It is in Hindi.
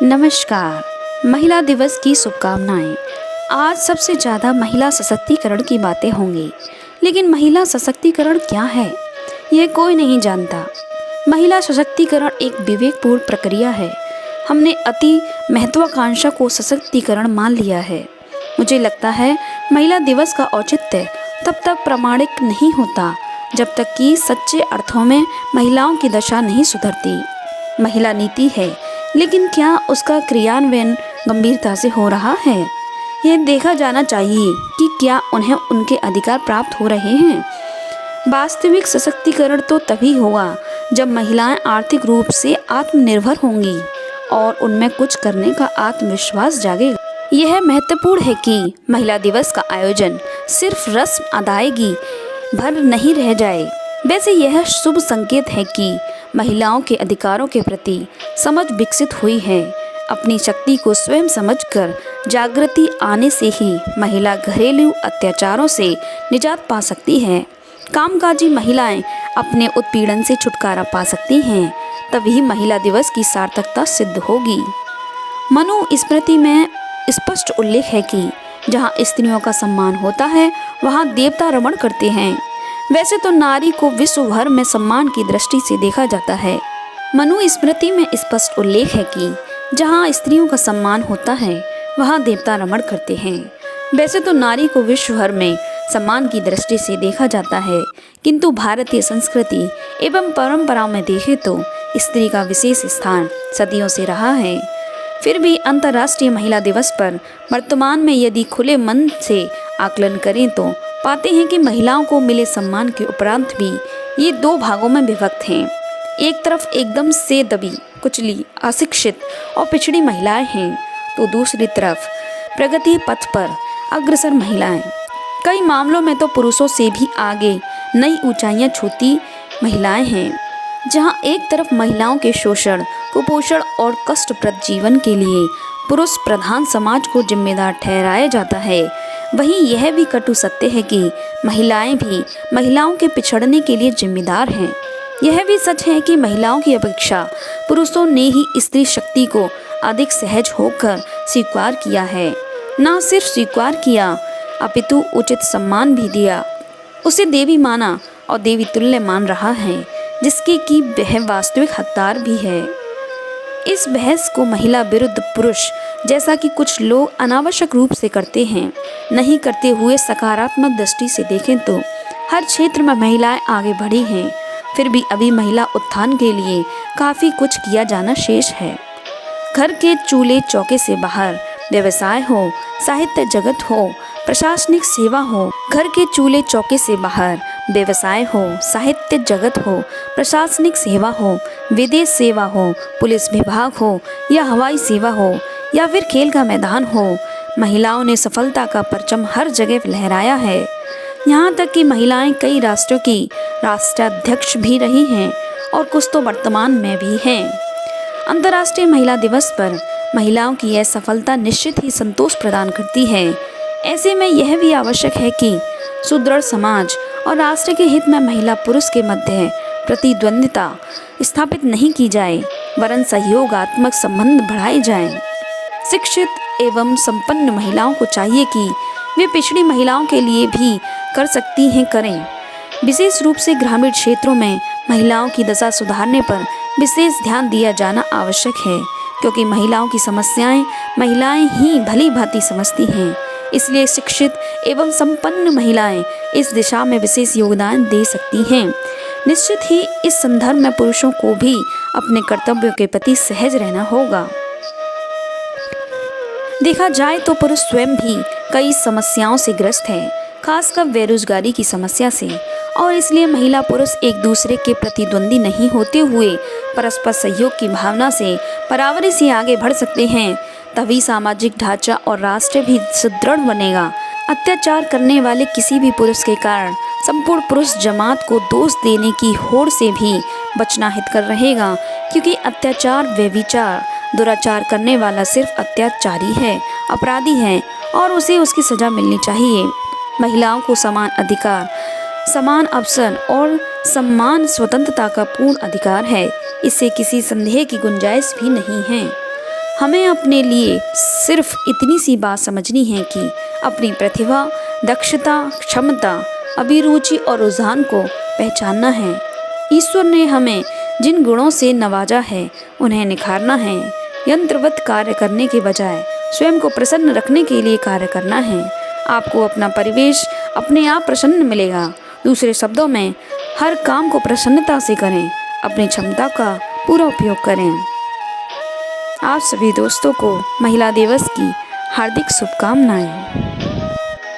नमस्कार। महिला दिवस की शुभकामनाएं। आज सबसे ज़्यादा महिला सशक्तिकरण की बातें होंगी, लेकिन महिला सशक्तिकरण क्या है, ये कोई नहीं जानता। महिला सशक्तिकरण एक विवेकपूर्ण प्रक्रिया है। हमने अति महत्वाकांक्षा को सशक्तिकरण मान लिया है। मुझे लगता है महिला दिवस का औचित्य तब तक प्रमाणिक नहीं होता जब तक कि सच्चे अर्थों में महिलाओं की दशा नहीं सुधरती। महिला नीति है, लेकिन क्या उसका क्रियान्वयन गंभीरता से हो रहा है? यह देखा जाना चाहिए कि क्या उन्हें उनके अधिकार प्राप्त हो रहे हैं। वास्तविक सशक्तिकरण तो तभी होगा जब महिलाएं आर्थिक रूप से आत्मनिर्भर होंगी और उनमें कुछ करने का आत्मविश्वास जागेगा। यह महत्वपूर्ण है कि महिला दिवस का आयोजन सिर्फ रस्म अदायगी भर नहीं रह जाए। वैसे यह शुभ संकेत है कि महिलाओं के अधिकारों के प्रति समझ विकसित हुई है। अपनी शक्ति को स्वयं समझकर जागृति आने से ही महिला घरेलू अत्याचारों से निजात पा सकती है। कामकाजी महिलाएं अपने उत्पीड़न से छुटकारा पा सकती हैं। तभी महिला दिवस की सार्थकता सिद्ध होगी। मनुस्मृति में स्पष्ट उल्लेख है कि जहाँ स्त्रियों का सम्मान होता है, वहाँ देवता रमण करते हैं। वैसे तो नारी को विश्व भर में सम्मान की दृष्टि से देखा जाता है। मनुस्मृति में स्पष्ट उल्लेख है कि जहाँ स्त्रियों का सम्मान होता है, वहाँ देवता रमण करते हैं। वैसे तो नारी को विश्व भर में सम्मान की दृष्टि से देखा जाता है, किंतु भारतीय संस्कृति एवं परंपरा में देखें तो स्त्री का विशेष स्थान सदियों से रहा है। फिर भी अंतर्राष्ट्रीय महिला दिवस पर वर्तमान में यदि खुले मन से आकलन करें तो पाते हैं कि महिलाओं को मिले सम्मान के उपरांत भी ये दो भागों में विभक्त हैं। एक तरफ एकदम से दबी कुचली अशिक्षित और पिछड़ी महिलाएं हैं, तो दूसरी तरफ प्रगति पथ पर अग्रसर महिलाएं, कई मामलों में तो पुरुषों से भी आगे नई ऊंचाइयां छूती महिलाएं हैं। जहां एक तरफ महिलाओं के शोषण, कुपोषण और कष्टप्रद जीवन के लिए पुरुष प्रधान समाज को जिम्मेदार ठहराया जाता है, वहीं यह भी कटु सत्य है कि महिलाएं भी महिलाओं के पिछड़ने के लिए जिम्मेदार हैं। यह भी सच है कि महिलाओं की अपेक्षा पुरुषों ने ही स्त्री शक्ति को अधिक सहज होकर स्वीकार किया है। न सिर्फ स्वीकार किया, अपितु उचित सम्मान भी दिया। उसे देवी माना और देवी तुल्य मान रहा है, जिसकी कि वह वास्तविक हकदार भी है। इस बहस को महिला विरुद्ध पुरुष जैसा कि कुछ लोग अनावश्यक रूप से करते हैं, नहीं करते हुए सकारात्मक दृष्टि से देखें तो हर क्षेत्र में महिलाएं आगे बढ़ी हैं। फिर भी अभी महिला उत्थान के लिए काफ़ी कुछ किया जाना शेष है। घर के चूल्हे चौके से बाहर व्यवसाय हो, साहित्य जगत हो, प्रशासनिक सेवा हो, घर के चूल्हे चौके से बाहर व्यवसाय हो, साहित्य जगत हो, प्रशासनिक सेवा हो, विदेश सेवा हो, पुलिस विभाग हो या हवाई सेवा हो या फिर खेल का मैदान हो, महिलाओं ने सफलता का परचम हर जगह लहराया है। यहाँ तक कि महिलाएं कई राष्ट्रों की राष्ट्राध्यक्ष भी रही हैं और कुछ तो वर्तमान में भी हैं। अंतर्राष्ट्रीय महिला दिवस पर महिलाओं की यह सफलता निश्चित ही संतोष प्रदान करती है। ऐसे में यह भी आवश्यक है कि सुदृढ़ समाज और राष्ट्र के हित में महिला पुरुष के मध्य प्रतिद्वंद्विता स्थापित नहीं की जाए, वरन सहयोगात्मक संबंध बढ़ाए जाएं। शिक्षित एवं संपन्न महिलाओं को चाहिए कि वे पिछड़ी महिलाओं के लिए भी कर सकती हैं करें। विशेष रूप से ग्रामीण क्षेत्रों में महिलाओं की दशा सुधारने पर विशेष ध्यान दिया जाना आवश्यक है, क्योंकि महिलाओं की समस्याएं महिलाएं ही भली भांति समझती हैं। इसलिए शिक्षित एवं संपन्न महिलाएं इस दिशा में विशेष योगदान दे सकती हैं। निश्चित ही इस संदर्भ में पुरुषों को भी अपने कर्तव्यों के प्रति सहज रहना होगा। देखा जाए तो पुरुष स्वयं भी कई समस्याओं से ग्रस्त है, खासकर बेरोजगारी की समस्या से, और इसलिए महिला पुरुष एक दूसरे के प्रतिद्वंदी नहीं होते हुए परस्पर सहयोग की भावना से बराबरी से आगे बढ़ सकते हैं। तभी सामाजिक ढांचा और राष्ट्र भी सुदृढ़ बनेगा। अत्याचार करने वाले किसी भी पुरुष के कारण संपूर्ण पुरुष जमात को दोष देने की होड़ से भी बचना हितकर रहेगा, क्योंकि अत्याचार, व्यभिचार, दुराचार करने वाला सिर्फ अत्याचारी है, अपराधी है और उसे उसकी सजा मिलनी चाहिए। महिलाओं को समान अधिकार, समान अवसर और सम्मान स्वतंत्रता का पूर्ण अधिकार है। इससे किसी संदेह की गुंजाइश भी नहीं है। हमें अपने लिए सिर्फ इतनी सी बात समझनी है कि अपनी प्रतिभा, दक्षता, क्षमता, अभिरुचि और रुझान को पहचानना है। ईश्वर ने हमें जिन गुणों से नवाजा है उन्हें निखारना है। यंत्रवत कार्य करने के बजाय स्वयं को प्रसन्न रखने के लिए कार्य करना है। आपको अपना परिवेश अपने आप प्रसन्न मिलेगा। दूसरे शब्दों में, हर काम को प्रसन्नता से करें, अपनी क्षमता का पूरा उपयोग करें। आप सभी दोस्तों को महिला दिवस की हार्दिक शुभकामनाएं।